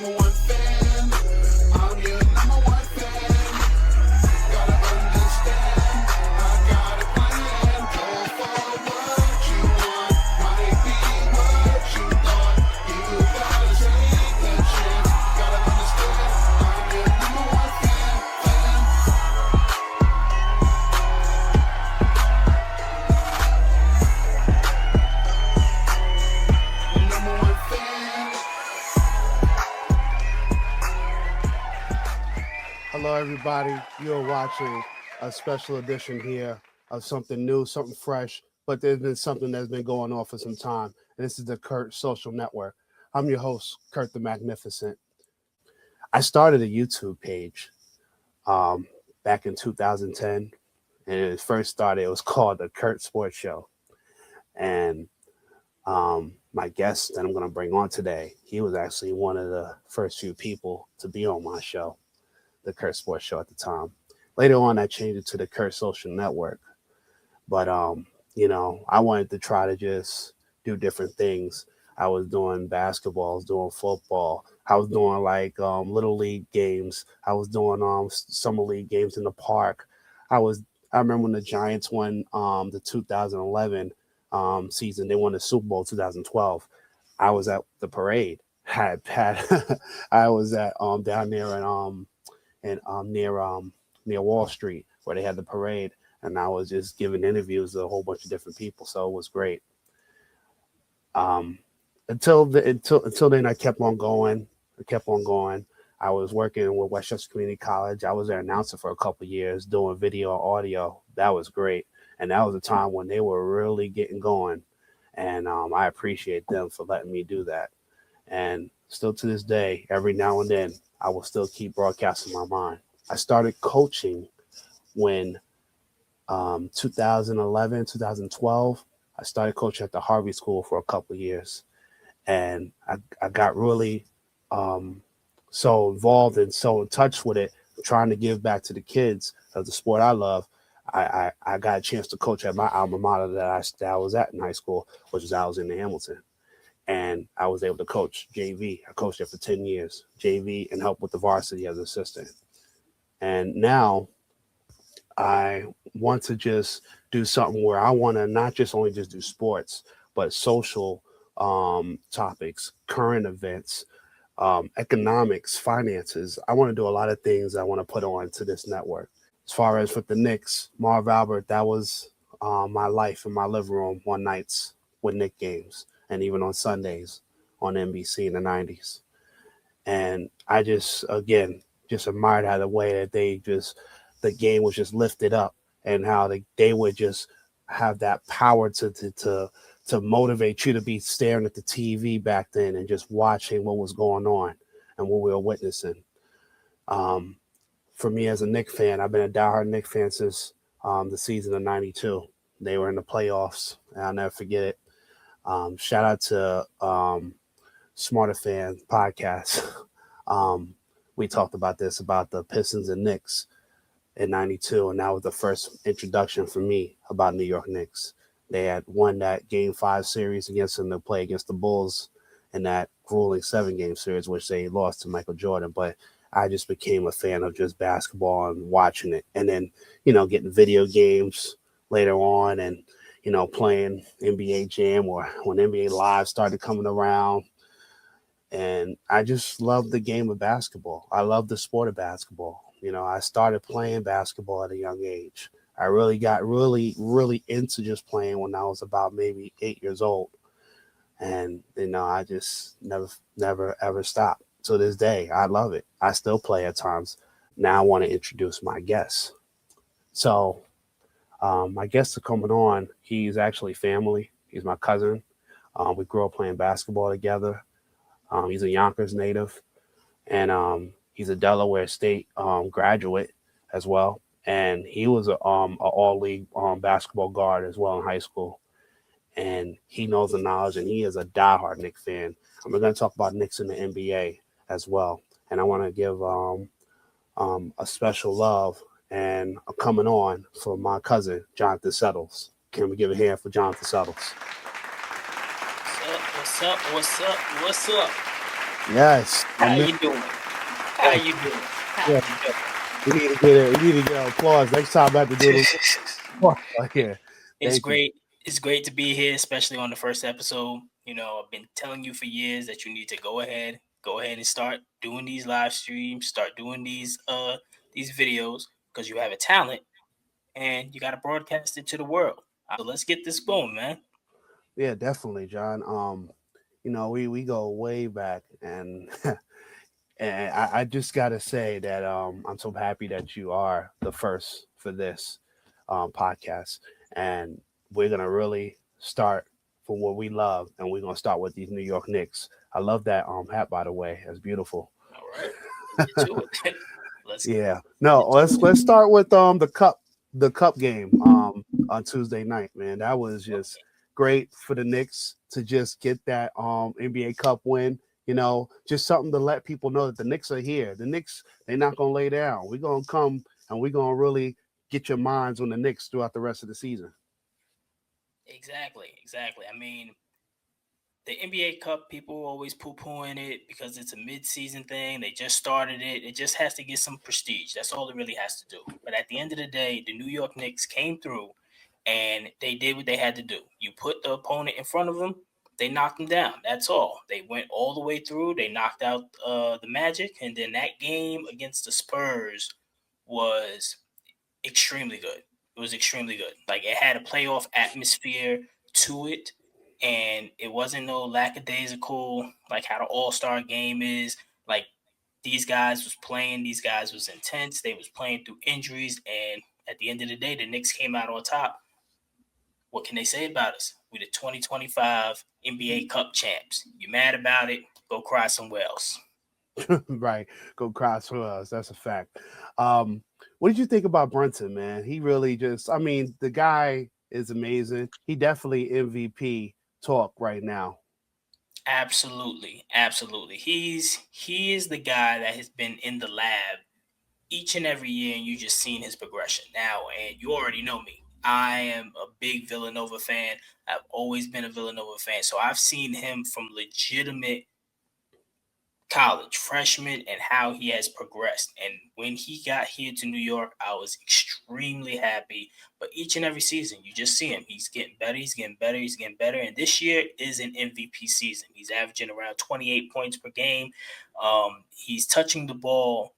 number one fan. I'm your number one fan. Gotta understand, I got a plan. Go for what you want, might be what you thought. You gotta take the chance. Gotta understand, I'm your number one fan. Number one fan. Hello, everybody. You're watching a special edition here of something new, something fresh, but there's been something that's been going on for some time, and this is the Kurt Social Network. I'm your host, Kurt the Magnificent. I started a YouTube page back in 2010, and it first started, it was called the Kurt Sports Show. And my guest that I'm going to bring on today, he was actually one of the first few people to be on my show, the Kurt Sports Show at the time. Later on, I changed it to the Kurt Social Network. But, I wanted to try to just do different things. I was doing basketball, I was doing football, I was doing little league games, I was doing summer league games in the park. I remember when the Giants won the 2011 season. They won the Super Bowl 2012. I was at the parade. I was at down there near Wall Street where they had the parade, and I was just giving interviews to a whole bunch of different people. So it was great. Until then, I kept on going. I was working with Westchester Community College. I was their announcer for a couple of years, doing video and audio. That was great. And that was a time when they were really getting going. And I appreciate them for letting me do that. And still to this day, every now and then, I will still keep broadcasting my mind. I started coaching when 2011, 2012, I started coaching at the Harvey School for a couple of years. And I got really so involved and so in touch with it, trying to give back to the kids of the sport I love. I got a chance to coach at my alma mater that I was at in high school, which is Alexander Hamilton. And I was able to coach JV. I coached there for 10 years, JV, and helped with the varsity as an assistant. And now I want to just do something where I want to not just only just do sports, but social topics, current events, economics, finances. I want to do a lot of things I want to put on to this network. As far as with the Knicks, Marv Albert, that was my life in my living room on nights with Knicks games, and even on Sundays on NBC in the 90s. And I just admired how the way that the game was just lifted up, and how they would just have that power to motivate you to be staring at the TV back then and just watching what was going on and what we were witnessing. For me as a Knicks fan, I've been a diehard Knicks fan since the season of 92. They were in the playoffs, and I'll never forget it. Shout out to Smarter Fan Podcast. We talked about this, about the Pistons and Knicks in 92, and that was the first introduction for me about New York Knicks. They had won that Game 5 series against them to play against the Bulls in that grueling 7-game series, which they lost to Michael Jordan. But I just became a fan of just basketball and watching it. And then, getting video games later on and, playing NBA Jam, or when NBA Live started coming around. And I just love the game of basketball. I love the sport of basketball. I started playing basketball at a young age. I really got really into just playing when I was about maybe 8 years old. And, I just never, ever stopped. To this day, I love it. I still play at times. Now I want to introduce my guest. So my guest is coming on. He's actually family. He's my cousin. We grew up playing basketball together. He's a Yonkers native, and he's a Delaware State graduate as well. And he was an all-league basketball guard as well in high school. And he knows the knowledge, and he is a diehard Knicks fan. And we're going to talk about Knicks in the NBA as well. And I want to give a special love and a coming on for my cousin, Jonathan Suttles. Can we give a hand for Jonathan Suttles? What's up? Yes, my How man. you doing? How Yes, you doing? How yeah. you doing? We need to get it. We need to get an applause next time. I have to do the applause right here. It's Thank you. great. It's great to be here, especially on the first episode. I've been telling you for years that you need to go ahead and start doing these live streams, start doing these videos because you have a talent and you got to broadcast it to the world. So let's get this going, man. Yeah, definitely, John. We go way back, and and I just gotta say that I'm so happy that you are the first for this podcast, and we're gonna really start for what we love, and we're gonna start with these New York Knicks. I love that hat, by the way. It's beautiful. All right, let's get to it. let's Yeah. No, get to let's it. start with the cup game on Tuesday night, man. That was just great for the Knicks to just get that NBA Cup win. Just something to let people know that the Knicks are here. The Knicks, they're not gonna lay down. We're gonna come and we're gonna really get your minds on the Knicks throughout the rest of the season. Exactly, exactly. I mean, the NBA Cup, people always poo pooing it because it's a mid season thing. They just started it. It just has to get some prestige. That's all it really has to do. But at the end of the day, the New York Knicks came through and they did what they had to do. You put the opponent in front of them, they knocked them down. That's all. They went all the way through. They knocked out the Magic. And then that game against the Spurs was extremely good. It was extremely good. Like it had a playoff atmosphere to it, and it wasn't no lackadaisical like how the All Star game is. Like these guys was playing, these guys was intense. They was playing through injuries, and at the end of the day, the Knicks came out on top. What can they say about us? We the 2025 NBA Cup champs. You mad about it? Go cry somewhere else. Right. Go cross for us. That's a fact. Um, what did you think about Brunson, man? He really just, I mean, the guy is amazing. He definitely MVP talk right now. Absolutely, absolutely. He is the guy that has been in the lab each and every year, and you just seen his progression now. And you already know me. I am a big Villanova fan. I've always been a Villanova fan, so I've seen him from legitimate college freshman and how he has progressed. And when he got here to New York, I was extremely happy. But each and every season, you just see him. He's getting better. He's getting better. He's getting better. And this year is an MVP season. He's averaging around 28 points per game. He's touching the ball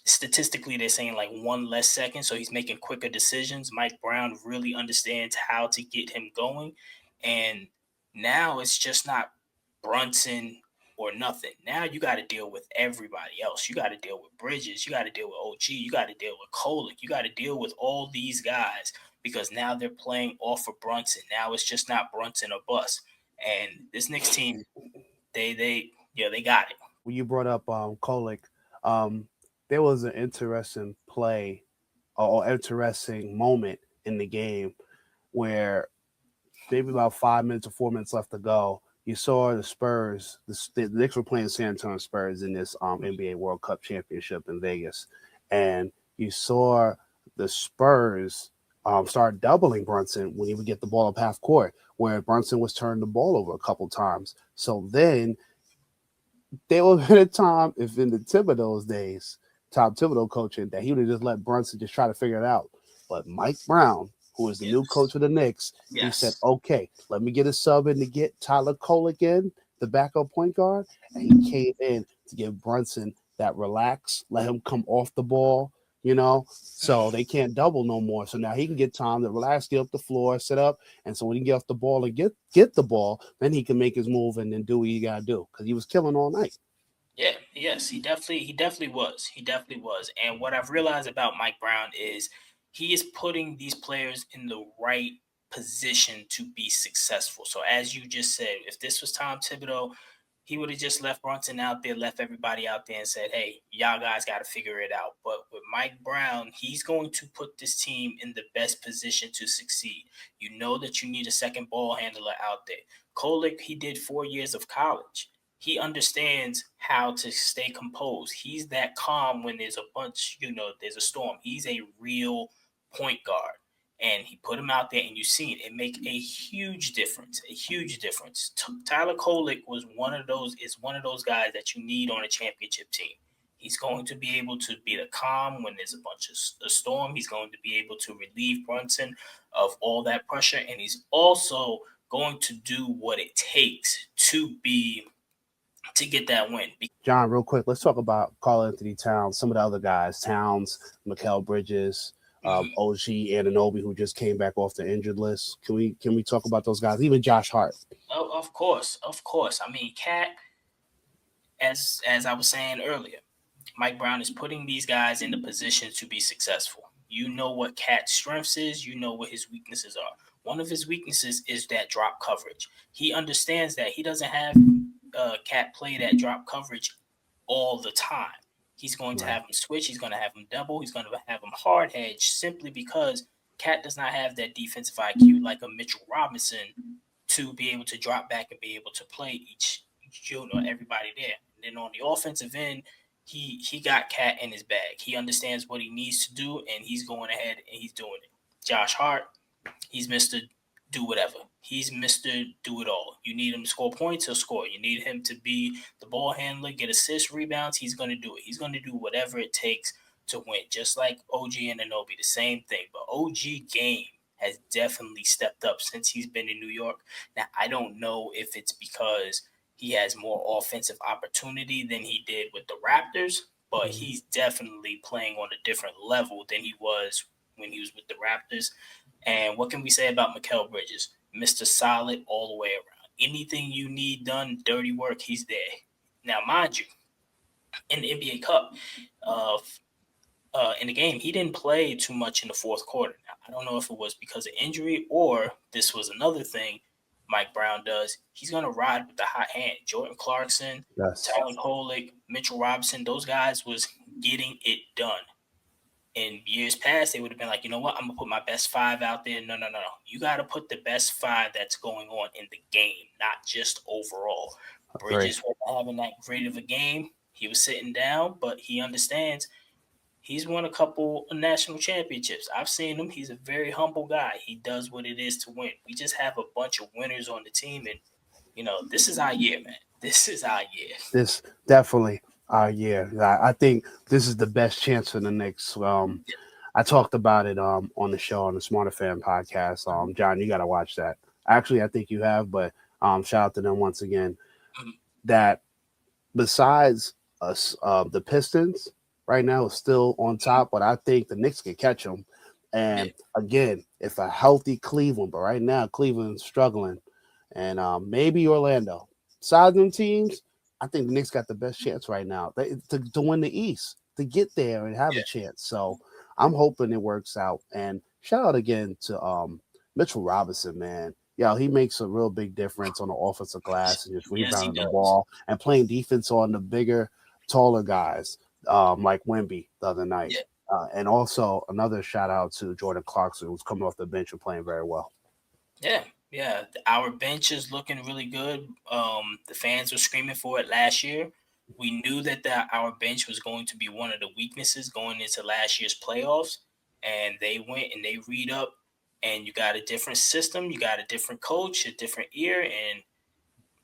statistically. They're saying like one less second, so he's making quicker decisions. Mike Brown really understands how to get him going, and now it's just not Brunson or nothing. Now you got to deal with everybody else. You got to deal with Bridges. You got to deal with OG. You got to deal with Kolick. You got to deal with all these guys because now they're playing off of Brunson. Now it's just not Brunson or bust. And this next team, they got it. When you brought up Kolick, um, there was an interesting play or interesting moment in the game where maybe about 5 minutes or 4 minutes left to go. You saw the Spurs. The Knicks were playing San Antonio Spurs in this NBA World Cup championship in Vegas, and you saw the Spurs start doubling Brunson when he would get the ball up half court, where Brunson was turning the ball over a couple times. So then there would have been a time, if in the Thibodeau's days, Tom Thibodeau coaching, that he would have just let Brunson just try to figure it out. But Mike Brown, who is the new Yes. coach of the Knicks, he said, Yes. okay, let me get a sub in to get Tyler Kolick in, the backup point guard. And he came in to give Brunson that relax, let him come off the ball, so they can't double no more. So now he can get time to relax, get up the floor, set up. And so when he get off the ball and get the ball, then he can make his move and then do what he got to do because he was killing all night. Yeah, yes, he definitely was. He definitely was. And what I've realized about Mike Brown is he is putting these players in the right position to be successful. So as you just said, if this was Tom Thibodeau, he would have just left Brunson out there, left everybody out there and said, "Hey, y'all guys got to figure it out." But with Mike Brown, he's going to put this team in the best position to succeed. You know that you need a second ball handler out there. Kolick, he did 4 years of college. He understands how to stay composed. He's that calm when there's a bunch, there's a storm. He's a real point guard. and he put him out there, and you see it. It make a huge difference. A huge difference. Tyler Kolek was one of those. Is one of those guys that you need on a championship team. He's going to be able to be the calm when there's a bunch of a storm. He's going to be able to relieve Brunson of all that pressure, and he's also going to do what it takes to get that win. John, real quick, let's talk about Karl Anthony Towns, some of the other guys, Towns, Mikal Bridges, OG Anunoby, who just came back off the injured list. Can we talk about those guys? Even Josh Hart. Oh, of course. I mean, Cat, as I was saying earlier, Mike Brown is putting these guys in the position to be successful. You know what Cat's strengths is. You know what his weaknesses are. One of his weaknesses is that drop coverage. He understands that he doesn't have Cat play that drop coverage all the time. He's going to have him switch. He's going to have him double. He's going to have him hard hedge simply because Cat does not have that defensive IQ like a Mitchell Robinson to be able to drop back and be able to play each everybody there. And then on the offensive end, he got Cat in his bag. He understands what he needs to do, and he's going ahead and he's doing it. Josh Hart, he's Mr. Do whatever. He's Mr. Do it all. You need him to score points, he'll score. You need him to be the ball handler, get assists, rebounds, he's going to do it. He's going to do whatever it takes to win, just like OG and Anunoby, the same thing. But OG game has definitely stepped up since he's been in New York. Now, I don't know if it's because he has more offensive opportunity than he did with the Raptors, but he's definitely playing on a different level than he was when he was with the Raptors. And what can we say about Mikal Bridges? Mr. Solid all the way around. Anything you need done, dirty work, he's there. Now, mind you, in the NBA Cup, in the game, he didn't play too much in the fourth quarter. Now, I don't know if it was because of injury or this was another thing Mike Brown does. He's going to ride with the hot hand. Jordan Clarkson, Tyler Kolek, Mitchell Robinson, those guys was getting it done. In years past, they would have been like, you know what, I'm going to put my best five out there. No. You got to put the best five that's going on in the game, not just overall. Bridges wasn't having that great of a game. He was sitting down, but he understands he's won a couple of national championships. I've seen him. He's a very humble guy. He does what it is to win. We just have a bunch of winners on the team, and, this is our year, man. This is our year. This definitely our year. I think this is the best chance for the Knicks. I talked about it on the show on the Smarter Fan podcast. John, you got to watch that. Actually, I think you have, but shout out to them once again. That besides us, the Pistons right now is still on top, but I think the Knicks can catch them. And again, if a healthy Cleveland, but right now Cleveland's struggling, and maybe Orlando. Besides them teams, I think the Knicks got the best chance right now to win the East, to get there and have a chance. So I'm hoping it works out. And shout out again to Mitchell Robinson, man. Yeah, he makes a real big difference on the offensive glass and just rebounding the ball and playing defense on the bigger, taller guys like Wemby the other night. And also another shout out to Jordan Clarkson, who's coming off the bench and playing very well. Yeah, our bench is looking really good. The fans were screaming for it last year. We knew that our bench was going to be one of the weaknesses going into last year's playoffs, and they went and they read up, and you got a different system, you got a different coach, a different ear, and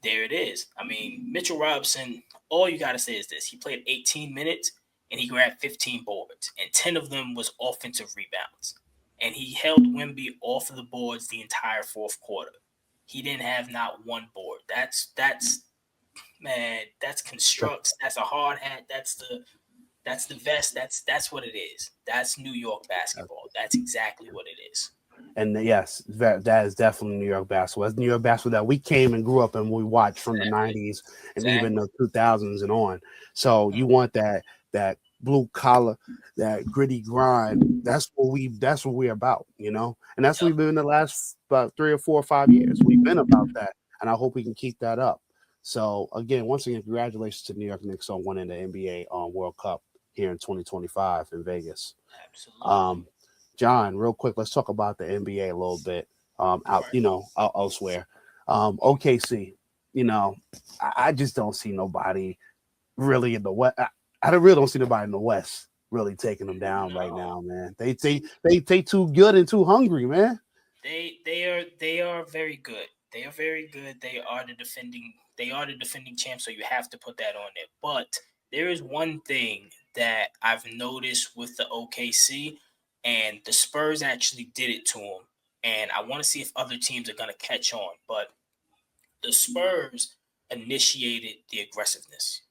there it is. I mean, Mitchell Robinson, all you got to say is this. He played 18 minutes, and he grabbed 15 boards, and 10 of them was offensive rebounds. And he held Wemby off of the boards the entire fourth quarter. He didn't have not one board. That's constructs. That's a hard hat. That's the vest. That's what it is. That's New York basketball. That's exactly what it is. And yes, that is definitely New York basketball. It's New York basketball that we came and grew up and we watched from the 90s and even the 2000s and on. So you want that blue collar, that gritty grind. That's what we're about, and that's what we've been in the last about 3 or 4 or 5 years. We've been about that, and I hope we can keep that up. So once again, congratulations to New York Knicks on winning the NBA World Cup here in 2025 in Vegas. Absolutely. John, real quick, let's talk about the NBA a little bit. Elsewhere. OKC. I just don't see nobody really in the West. I really don't see nobody in the West really taking them down right No. now, man. They too good and too hungry, man. They are very good. They are very good. They are the defending champs, so you have to put that on there. But there is one thing that I've noticed with the OKC, and the Spurs actually did it to them. And I want to see if other teams are gonna catch on. But the Spurs initiated the aggressiveness.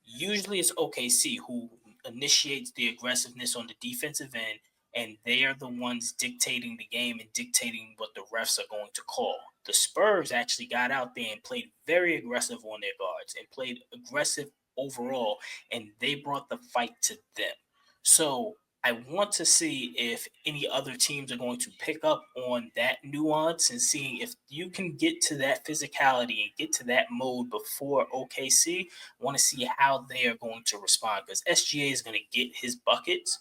Usually it's OKC who initiates the aggressiveness on the defensive end, and they are the ones dictating the game and dictating what the refs are going to call. The Spurs actually got out there and played very aggressive on their guards and played aggressive overall, and they brought the fight to them. So I want to see if any other teams are going to pick up on that nuance and seeing if you can get to that physicality and get to that mode before OKC. Want to see how they are going to respond because SGA is going to get his buckets,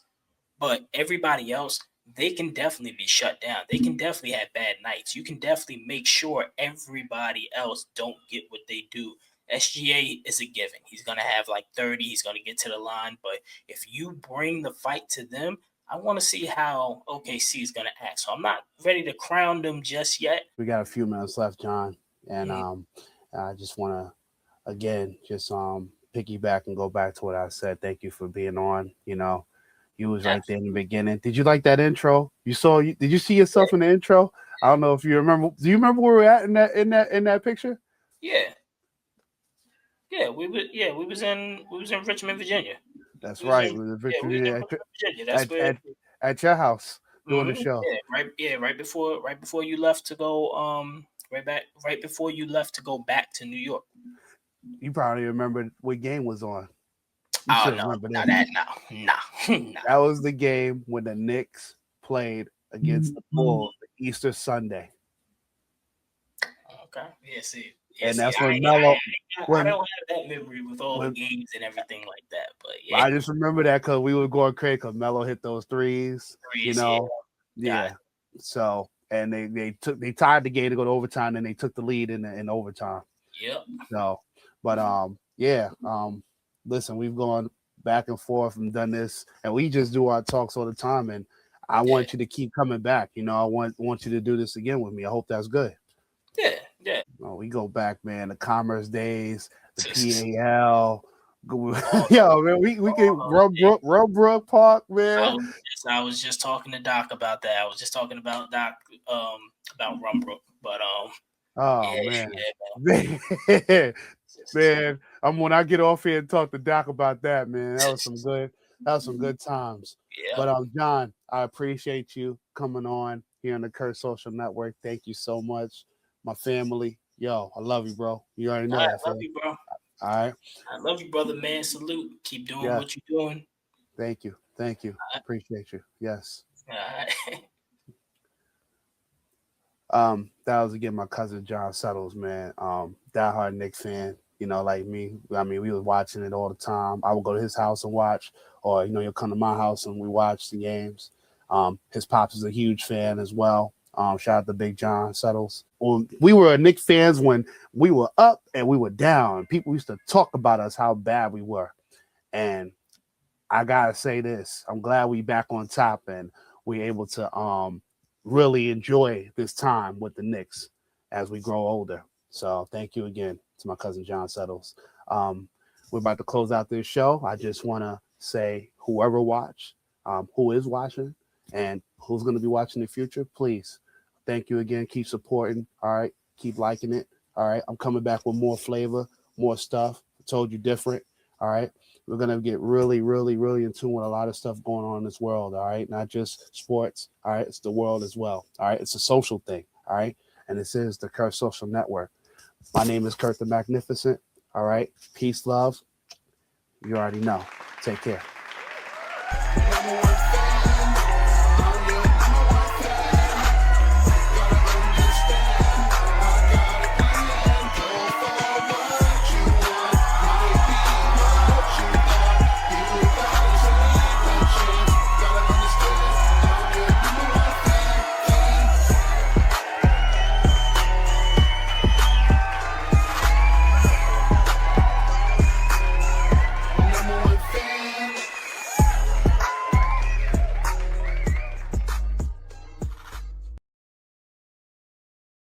but everybody else, they can definitely be shut down. They can definitely have bad nights. You can definitely make sure everybody else don't get what they do. SGA is a given. He's going to have like 30. He's going to get to the line. But if you bring the fight to them, I want to see how OKC is going to act. So I'm not ready to crown them just yet. We got a few minutes left, John, and Mhm. I just want to again just piggyback and go back to what I said. Thank you for being on. You was right there in the beginning. Did you like that intro? Did you see yourself in the intro? I don't know if you remember. Do you remember where we're at in that picture? Yeah. Yeah, we was in Richmond, Virginia. That's We was right. in We was yeah, we was in Virginia Richmond, Virginia. That's where at your house doing the Mhm. show. Right before you left to go right before you left to go back to New York. You probably remember what game was on. You Oh should no, remember not this. that no. That was the game when the Knicks played against the Bulls Easter Sunday. Okay. Yeah, see. And that's I, when I, Melo I when don't have that memory with all the when games and everything like that, but yeah, I just remember that because we were going crazy because Melo hit those threes, threes, yeah, got Yeah. So and they tied the game to go to overtime and they took the lead in overtime. it. Yep. So but listen, we've gone back and forth and done this and we just do our talks all the time and I Yeah. want you to keep coming back. I want you to do this again with me. I hope that's good. Yeah. Yeah. We go back, man. The Commerce days, the Oh, PAL. Yo, man, we can Rumbrook Park, man. I was just talking to Doc about that. I was just talking about Doc about Rumbrook, but Oh yeah, man, yeah, man, man. man. I'm when I get off here and talk to Doc about that, man. That was some good times. Yeah. But John, I appreciate you coming on here on the Kurt Social Network. Thank you so much, my family. Yo, I love you, bro. You already know I that, love fam. you, bro. All right. I love you, brother, man. Salute. Keep doing Yeah. what you're doing. Thank you. Appreciate you. Yes. All right. That was again my cousin John Suttles, man. Diehard Knicks fan, like me. I mean, we was watching it all the time. I would go to his house and watch, or he'll come to my house and we watch the games. His pops is a huge fan as well. Shout out to Big John Suttles. We were Knicks fans when we were up and we were down. People used to talk about us how bad we were, and I gotta say this: I'm glad we back on top and we're able to really enjoy this time with the Knicks as we grow older. So thank you again to my cousin John Settles. We're about to close out this show. I just want to say whoever watched, who is watching, and who's going to be watching in the future, please, thank you again. Keep supporting. All right. Keep liking it. All right. I'm coming back with more flavor, more stuff. I told you different. All right. We're going to get really, really, really in tune with a lot of stuff going on in this world. All right. Not just sports. All right. It's the world as well. All right. It's a social thing. All right. And this is the Kurt Social Network. My name is Kurt the Magnificent. All right. Peace, love. You already know. Take care.